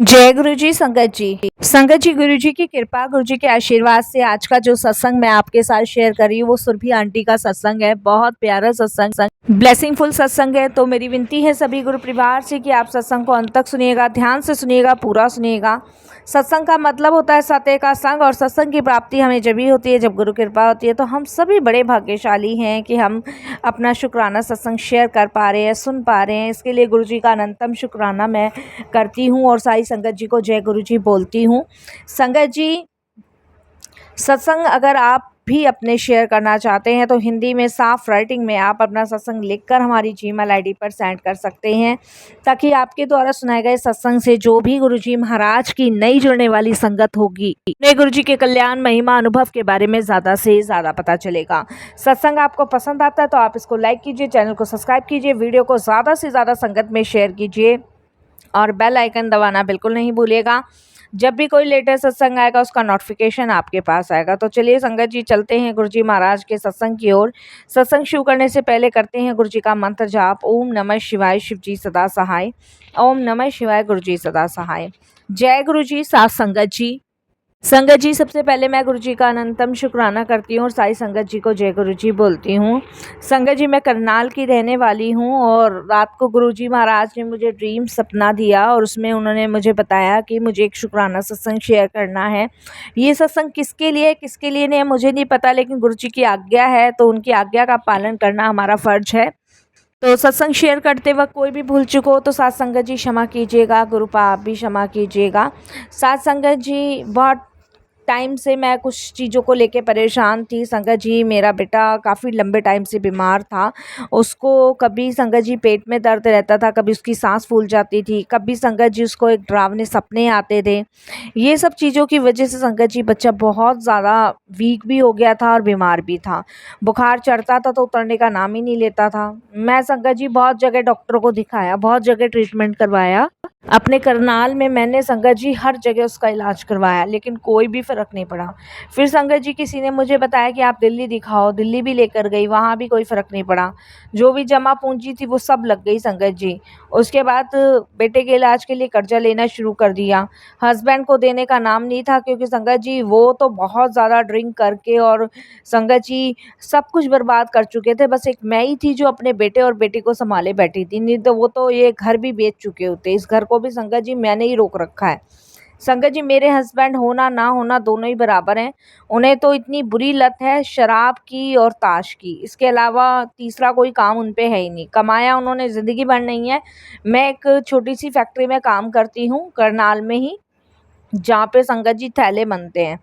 जय गुरु जी। संगत जी गुरु जी की कृपा, गुरु जी के आशीर्वाद से आज का जो सत्संग मैं आपके साथ शेयर कर रही हूँ वो सुरभि आंटी का सत्संग है। बहुत प्यारा सत्संग, ब्लेसिंगफुल सत्संग है। तो मेरी विनती है सभी गुरु परिवार से कि आप सत्संग को अंत तक सुनिएगा, ध्यान से सुनिएगा, पूरा सुनिएगा। सत्संग का मतलब होता है सत्य का संग, और सत्संग की प्राप्ति हमें जब ही होती है जब गुरु कृपा होती है। तो हम सभी बड़े भाग्यशाली हैं कि हम अपना शुक्राना सत्संग शेयर कर पा रहे हैं, सुन पा रहे हैं। इसके लिए गुरु जी का अनंतम शुक्राना मैं करती हूँ और सारी संगत जी को जय गुरु जी बोलती हूँ। संगत जी, सत्संग अगर आप भी अपने शेयर करना चाहते हैं तो हिंदी में साफ राइटिंग में आप अपना सत्संग लिखकर हमारी जीमेल आईडी पर सेंड कर सकते हैं, ताकि आपके द्वारा सुनाए गए सत्संग से जो भी गुरुजी महाराज की नई जुड़ने वाली संगत होगी, नए गुरुजी के कल्याण महिमा अनुभव के बारे में ज़्यादा से ज़्यादा पता चलेगा। सत्संग आपको पसंद आता है तो आप इसको लाइक कीजिए, चैनल को सब्सक्राइब कीजिए, वीडियो को ज़्यादा से ज़्यादा संगत में शेयर कीजिए और बेल आइकन दबाना बिल्कुल नहीं भूलिएगा। जब भी कोई लेटेस्ट सत्संग आएगा उसका नोटिफिकेशन आपके पास आएगा। तो चलिए संगत जी, चलते हैं गुरुजी महाराज के सत्संग की ओर। सत्संग शुरू करने से पहले करते हैं गुरुजी का मंत्र जाप। ओम नमः शिवाय, शिव जी सदा सहाय। ओम नमः शिवाय, गुरुजी सदा सहाय। जय गुरुजी। साथ संगत जी, सबसे पहले मैं गुरुजी का अनंतम शुक्राना करती हूँ और सारी संगत जी को जय गुरुजी बोलती हूँ। संगत जी, मैं करनाल की रहने वाली हूँ और रात को गुरुजी महाराज ने मुझे ड्रीम सपना दिया और उसमें उन्होंने मुझे बताया कि मुझे एक शुक्राना सत्संग शेयर करना है। ये सत्संग किसके लिए किसके लिए नहीं मुझे नहीं पता, लेकिन गुरुजी की आज्ञा है तो उनकी आज्ञा का पालन करना हमारा फर्ज है। तो सत्संग शेयर करते वक्त कोई भी भूल चुको तो साथ संगत जी क्षमा कीजिएगा, गुरुपा आप भी क्षमा कीजिएगा। साथ संगत जी, बहुत टाइम से मैं कुछ चीज़ों को लेके परेशान थी। संगत जी, मेरा बेटा काफ़ी लंबे टाइम से बीमार था। उसको कभी संगत जी पेट में दर्द रहता था, कभी उसकी सांस फूल जाती थी, कभी संगत जी उसको एक डरावने सपने आते थे। ये सब चीज़ों की वजह से संगत जी बच्चा बहुत ज़्यादा वीक भी हो गया था और बीमार भी था। बुखार चढ़ता था तो उतरने का नाम ही नहीं लेता था। मैं संगत जी बहुत जगह डॉक्टरों को दिखाया, बहुत जगह ट्रीटमेंट करवाया। अपने करनाल में मैंने संगत जी हर जगह उसका इलाज करवाया, लेकिन कोई भी फ़र्क नहीं पड़ा। फिर संगत जी किसी ने मुझे बताया कि आप दिल्ली दिखाओ, दिल्ली भी लेकर गई, वहाँ भी कोई फ़र्क नहीं पड़ा। जो भी जमा पूंजी थी वो सब लग गई संगत जी। उसके बाद बेटे के इलाज के लिए कर्जा लेना शुरू कर दिया। हस्बैंड को देने का नाम नहीं था, क्योंकि संगत जी वो तो बहुत ज़्यादा ड्रिंक करके और संगत जी सब कुछ बर्बाद कर चुके थे। बस एक मैं ही थी जो अपने बेटे और बेटी को संभाले बैठी थी, नहीं तो वो तो ये घर भी बेच चुके होते। इस घर को भी संगत जी मैंने ही रोक रखा है। संगत जी, मेरे हस्बैंड होना ना होना दोनों ही बराबर हैं। उन्हें तो इतनी बुरी लत है शराब की और ताश की, इसके अलावा तीसरा कोई काम उन पे है ही नहीं। कमाया उन्होंने ज़िंदगी भर नहीं है। मैं एक छोटी सी फैक्ट्री में काम करती हूँ करनाल में ही, जहाँ पे संगत जी थैले बनते हैं,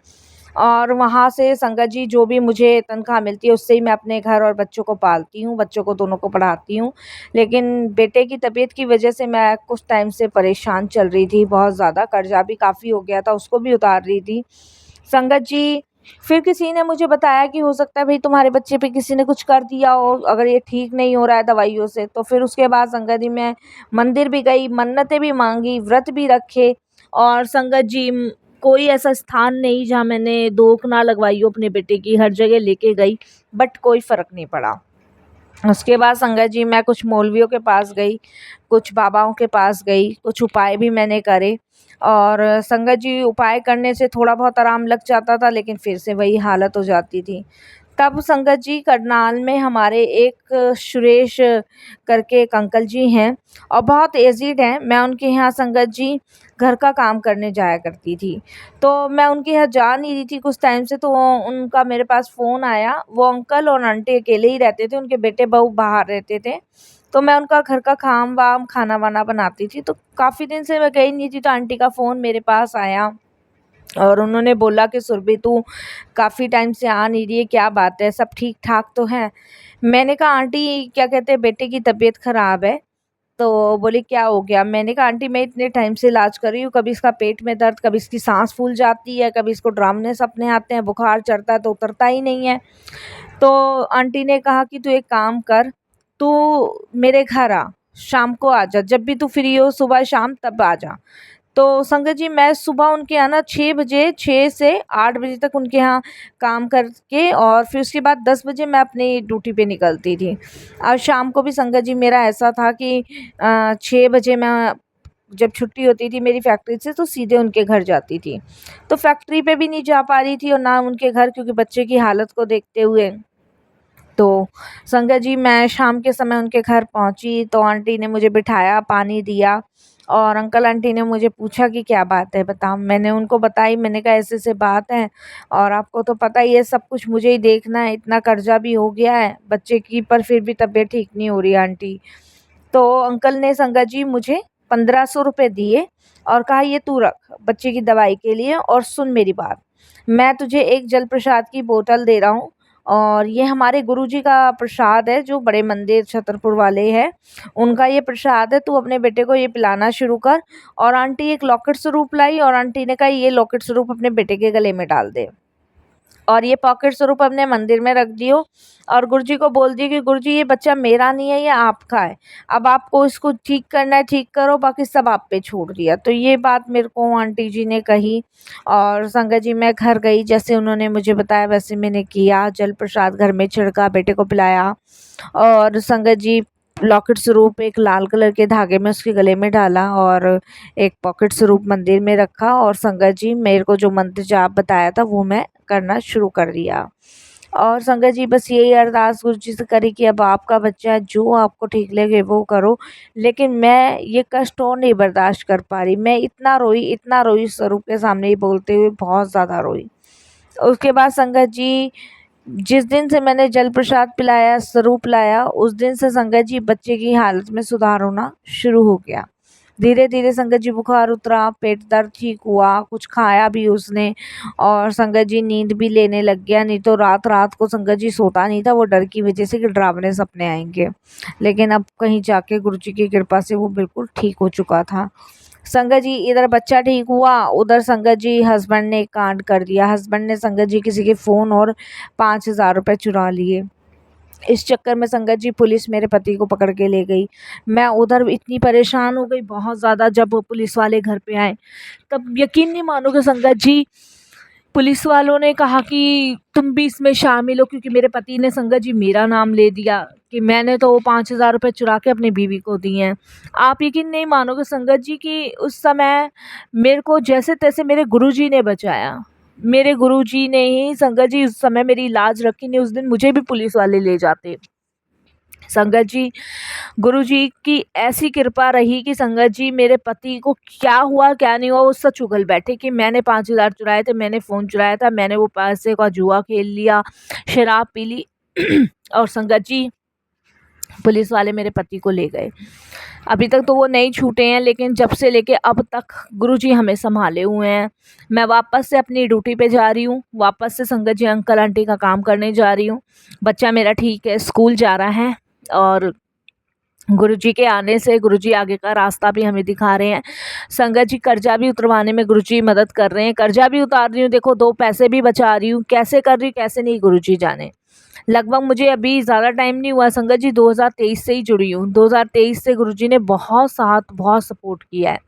और वहाँ से संगत जी जो भी मुझे तनख्वाह मिलती है उससे ही मैं अपने घर और बच्चों को पालती हूँ, बच्चों को दोनों को पढ़ाती हूँ। लेकिन बेटे की तबीयत की वजह से मैं कुछ टाइम से परेशान चल रही थी, बहुत ज़्यादा कर्जा भी काफ़ी हो गया था, उसको भी उतार रही थी। संगत जी, फिर किसी ने मुझे बताया कि हो सकता है भाई तुम्हारे बच्चे पे किसी ने कुछ कर दिया हो, अगर ये ठीक नहीं हो रहा है दवाइयों से। तो फिर उसके बाद संगत जी मैं मंदिर भी गई, मन्नतें भी मांगी, व्रत भी रखे, और संगत जी कोई ऐसा स्थान नहीं जहाँ मैंने दोख ना लगवाई हो अपने बेटे की, हर जगह लेके गई, बट कोई फ़र्क नहीं पड़ा। उसके बाद संगत जी मैं कुछ मौलवियों के पास गई, कुछ बाबाओं के पास गई, कुछ उपाय भी मैंने करे, और संगत जी उपाय करने से थोड़ा बहुत आराम लग जाता था, लेकिन फिर से वही हालत हो जाती थी। तब संगत जी करनाल में हमारे एक सुरेश करके एक अंकल जी हैं और बहुत एजिड हैं। मैं उनके यहाँ संगत जी घर का काम करने जाया करती थी। तो मैं उनके यहाँ जा नहीं रही थी कुछ टाइम से, तो उनका मेरे पास फ़ोन आया। वो अंकल और आंटी अकेले ही रहते थे, उनके बेटे बहू बाहर रहते थे। तो मैं उनका घर का काम-वाम, खाना-वाना बनाती थी। तो काफ़ी दिन से मैं गई नहीं थी, तो आंटी का फ़ोन मेरे पास आया और उन्होंने बोला कि सुरभि, तू काफ़ी टाइम से आ नहीं रही है, क्या बात है, सब ठीक-ठाक तो है? मैंने कहा आंटी क्या कहते हैं, बेटे की तबीयत ख़राब है। तो बोली क्या हो गया? मैंने कहा आंटी मैं इतने टाइम से इलाज कर रही हूँ, कभी इसका पेट में दर्द, कभी इसकी साँस फूल जाती है, कभी इसको डरावने सपने आते हैं, बुखार चढ़ता है तो उतरता ही नहीं है। तो आंटी ने कहा कि तू एक काम कर, तू मेरे घर आ, शाम को आ जा, जब भी तू फ्री हो सुबह शाम तब आ जा। तो संगत जी मैं सुबह उनके यहाँ ना 6 बजे, 6 से 8 बजे तक उनके यहाँ काम करके, और फिर उसके बाद 10 बजे मैं अपनी ड्यूटी पे निकलती थी। और शाम को भी संगत जी मेरा ऐसा था कि 6 बजे मैं जब छुट्टी होती थी मेरी फैक्ट्री से तो सीधे उनके घर जाती थी। तो फैक्ट्री पे भी नहीं जा पा रही थी और ना उनके घर, क्योंकि बच्चे की हालत को देखते हुए। तो संगत जी, मैं शाम के समय उनके घर पहुंची तो आंटी ने मुझे बिठाया, पानी दिया और अंकल आंटी ने मुझे पूछा कि क्या बात है बताओ। मैंने उनको बताई, मैंने कहा ऐसे ऐसे बात है और आपको तो पता ही है सब कुछ मुझे ही देखना है, इतना कर्जा भी हो गया है बच्चे की, पर फिर भी तबीयत ठीक नहीं हो रही आंटी। तो अंकल ने संगत जी मुझे 1500 रुपये दिए और कहा ये तू रख बच्चे की दवाई के लिए, और सुन मेरी बात, मैं तुझे एक जल प्रसाद की बोतल दे रहा हूँ और ये हमारे गुरुजी का प्रसाद है जो बड़े मंदिर छतरपुर वाले हैं, उनका ये प्रसाद है, तू अपने बेटे को ये पिलाना शुरू कर। और आंटी एक लॉकेट स्वरूप लाई और आंटी ने कहा ये लॉकेट स्वरूप अपने बेटे के गले में डाल दे और ये पॉकेट स्वरूप अपने मंदिर में रख दियो और गुरुजी को बोल दियो कि गुरुजी ये बच्चा मेरा नहीं है, ये आपका है, अब आपको इसको ठीक करना है ठीक करो, बाकी सब आप पे छोड़ दिया। तो ये बात मेरे को आंटी जी ने कही और संगत जी मैं घर गई, जैसे उन्होंने मुझे बताया वैसे मैंने किया, जल प्रसाद घर में छिड़का, बेटे को पिलाया और संगत जी लॉकेट स्वरूप एक लाल कलर के धागे में उसके गले में डाला और एक पॉकेट स्वरूप मंदिर में रखा और संगत जी मेरे को जो मंत्र जाप बताया था वो मैं करना शुरू कर दिया। और संगत जी बस यही अरदास गुरु जी से करी कि अब आपका बच्चा है, जो आपको ठीक लगे वो करो, लेकिन मैं ये कष्ट और नहीं बर्दाश्त कर पा रही। मैं इतना रोई स्वरूप के सामने ही बोलते हुए बहुत ज़्यादा रोई। उसके बाद संगत जी जिस दिन से मैंने जल प्रसाद पिलाया, स्वरूप लाया, उस दिन से संगत जी बच्चे की हालत में सुधार होना शुरू हो गया। धीरे धीरे संगत जी बुखार उतरा, पेट दर्द ठीक हुआ, कुछ खाया भी उसने और संगत जी नींद भी लेने लग गया। नहीं तो रात रात को संगत जी सोता नहीं था, वो डर की वजह से कि डरावने सपने आएंगे, लेकिन अब कहीं जाके गुरु जी की कृपा से वो बिल्कुल ठीक हो चुका था। संगत जी इधर बच्चा ठीक हुआ, उधर संगत जी हस्बैंड ने एक कांड कर दिया। हस्बैंड ने संगत जी किसी के फ़ोन और 5000 रुपये चुरा लिए। इस चक्कर में संगत जी पुलिस मेरे पति को पकड़ के ले गई। मैं उधर इतनी परेशान हो गई बहुत ज़्यादा, जब वो पुलिस वाले घर पे आए तब यकीन नहीं मानोगे संगत जी, पुलिस वालों ने कहा कि तुम भी इसमें शामिल हो, क्योंकि मेरे पति ने संगत जी मेरा नाम ले दिया कि मैंने तो वो 5000 रुपये चुरा के अपनी बीवी को दिए हैं। आप यकीन नहीं मानोगे संगत जी कि उस समय मेरे को जैसे तैसे मेरे गुरुजी ने बचाया। मेरे गुरुजी ने ही संगत जी उस समय मेरी लाज रखी, नहीं उस दिन मुझे भी पुलिस वाले ले जाते। संगत जी गुरुजी की ऐसी कृपा रही कि संगत जी मेरे पति को क्या हुआ क्या नहीं हुआ वो सच उगल बैठे कि मैंने 5000 चुराए थे, मैंने फ़ोन चुराया था, मैंने वो पैसे का जुआ खेल लिया, शराब पी ली और संगत जी पुलिस वाले मेरे पति को ले गए। अभी तक तो वो नहीं छूटे हैं, लेकिन जब से लेके अब तक गुरुजी हमें संभाले हुए हैं। मैं वापस से अपनी ड्यूटी पे जा रही हूँ, वापस से संगत जी अंकल आंटी का काम करने जा रही हूँ। बच्चा मेरा ठीक है, स्कूल जा रहा है और गुरुजी के आने से गुरुजी आगे का रास्ता भी हमें दिखा रहे हैं। संगत जी कर्जा भी उतरवाने में गुरुजी मदद कर रहे हैं, कर्जा भी उतार रही हूँ, देखो 2 पैसे भी बचा रही हूँ, कैसे कर रही हूँ कैसे नहीं गुरुजी जाने। लगभग मुझे अभी ज़्यादा टाइम नहीं हुआ संगत जी, 2023 से ही जुड़ी हूँ। 2023 से गुरुजी ने बहुत साथ बहुत सपोर्ट किया है,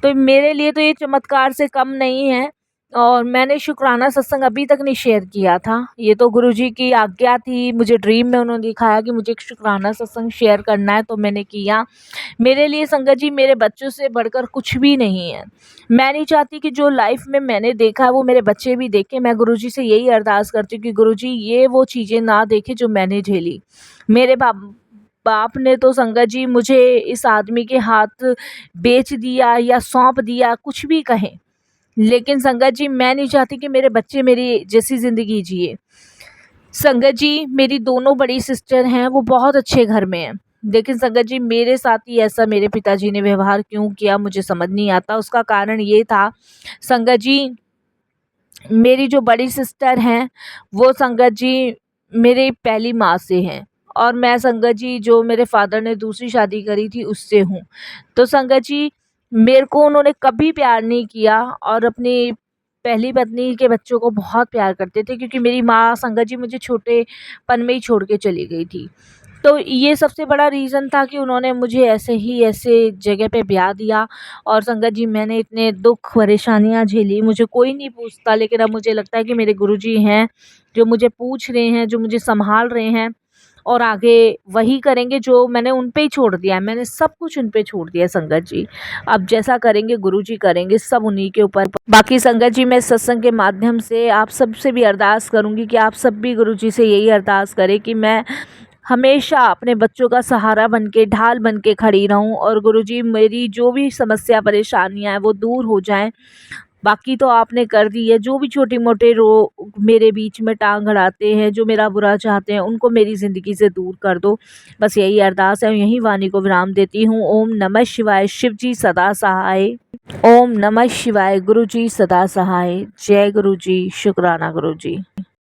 तो मेरे लिए तो ये चमत्कार से कम नहीं है। और मैंने शुक्राना सत्संग अभी तक नहीं शेयर किया था, ये तो गुरुजी की आज्ञा थी, मुझे ड्रीम में उन्होंने दिखाया कि मुझे एक शुक्राना सत्संग शेयर करना है तो मैंने किया। मेरे लिए संगत जी मेरे बच्चों से बढ़कर कुछ भी नहीं है। मैं नहीं चाहती कि जो लाइफ में मैंने देखा है वो मेरे बच्चे भी देखें। मैं गुरुजी से यही अरदास करती हूँ कि गुरुजी ये वो चीज़ें ना देखें जो मैंने झेली। मेरे बाप ने तो संगत जी मुझे इस आदमी के हाथ बेच दिया या सौंप दिया, कुछ भी कहें, लेकिन संगत जी मैं नहीं चाहती कि मेरे बच्चे मेरी जैसी ज़िंदगी जिए। संगत जी मेरी दोनों बड़ी सिस्टर हैं, वो बहुत अच्छे घर में हैं, लेकिन संगत जी मेरे साथ ही ऐसा मेरे पिताजी ने व्यवहार क्यों किया मुझे समझ नहीं आता। उसका कारण ये था संगत जी, मेरी जो बड़ी सिस्टर हैं वो संगत जी मेरी पहली माँ से हैं और मैं संगत जी जो मेरे फादर ने दूसरी शादी करी थी उससे हूँ। तो संगत जी मेरे को उन्होंने कभी प्यार नहीं किया और अपनी पहली पत्नी के बच्चों को बहुत प्यार करते थे, क्योंकि मेरी माँ संगत जी मुझे छोटेपन में ही छोड़ के चली गई थी। तो ये सबसे बड़ा रीज़न था कि उन्होंने मुझे ऐसे जगह पे ब्याह दिया। और संगत जी मैंने इतने दुख परेशानियाँ झेली, मुझे कोई नहीं पूछता, लेकिन अब मुझे लगता है कि मेरे गुरुजी हैं जो मुझे पूछ रहे हैं, जो मुझे संभाल रहे हैं। और आगे वही करेंगे जो मैंने उन पे ही छोड़ दिया है। मैंने सब कुछ उन पे छोड़ दिया है संगत जी। अब जैसा करेंगे गुरुजी करेंगे, सब उन्हीं के ऊपर। बाकी संगत जी मैं सत्संग के माध्यम से आप सबसे भी अरदास करूंगी कि आप सब भी गुरुजी से यही अरदास करें कि मैं हमेशा अपने बच्चों का सहारा बन के, ढाल बन के खड़ी रहूं, और गुरुजी मेरी जो भी समस्या परेशानियां हैं वो दूर हो जाएं। बाकी तो आपने कर दी है, जो भी छोटी मोटे मेरे बीच में टांग अड़ाते हैं, जो मेरा बुरा चाहते हैं, उनको मेरी ज़िंदगी से दूर कर दो। बस यही अरदास है, यही वाणी को विराम देती हूँ। ओम नमः शिवाय, शिव जी सदा सहाय। ओम नमः शिवाय, गुरु जी सदा सहाय। जय गुरु जी, शुक्राना गुरु जी।